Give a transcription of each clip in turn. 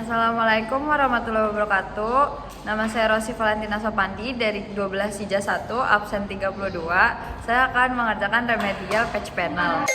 Assalamualaikum warahmatullahi wabarakatuh. Nama saya Rosi Valentina Sopandi dari 12 Sija 1, absen 32. Saya akan mengerjakan remedial patch panel.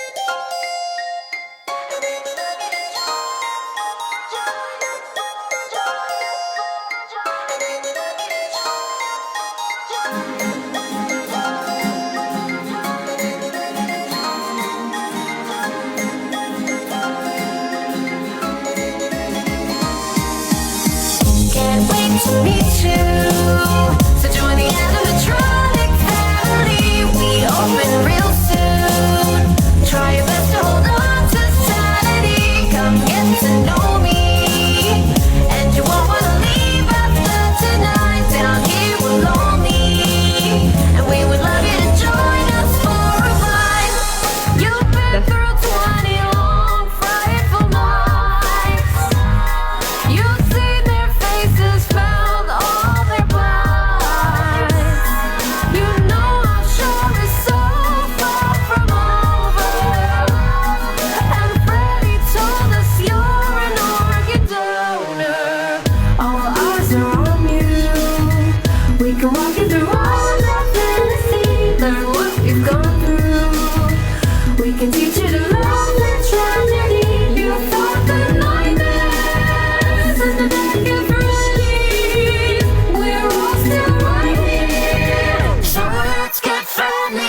To meet you, so join the animatronic family. We open real soon. Try your best to hold on to sanity. Come get to know me, and you won't wanna leave after tonight. Down here we're lonely, and we would love you to join us for a ride. You've been through 20 long, frightful nights. You've seen their faces. Can teach you to love the tragedy. You thought the nightmares and the naked ready. We're all still right here, so let's get friendly.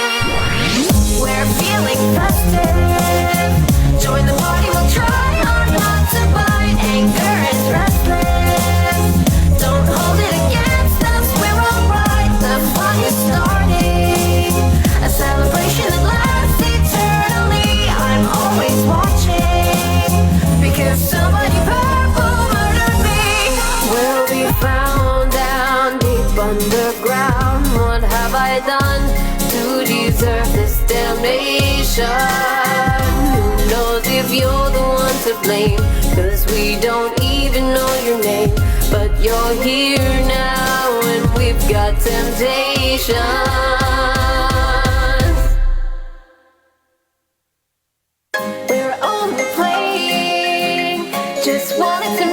We're feeling festive. Join the party, we'll try hard not to bite. Anger is restless. Don't hold it against us, we're alright. The fun is starting, a celebration that lasts eternally. I'm always watching, because somebody purple murdered me. We'll be found down deep underground. What have I done to deserve this damnation? Who knows if you're the one to blame? 'Cause we don't even know your name. But you're here now, and we've got temptation. Just wanted to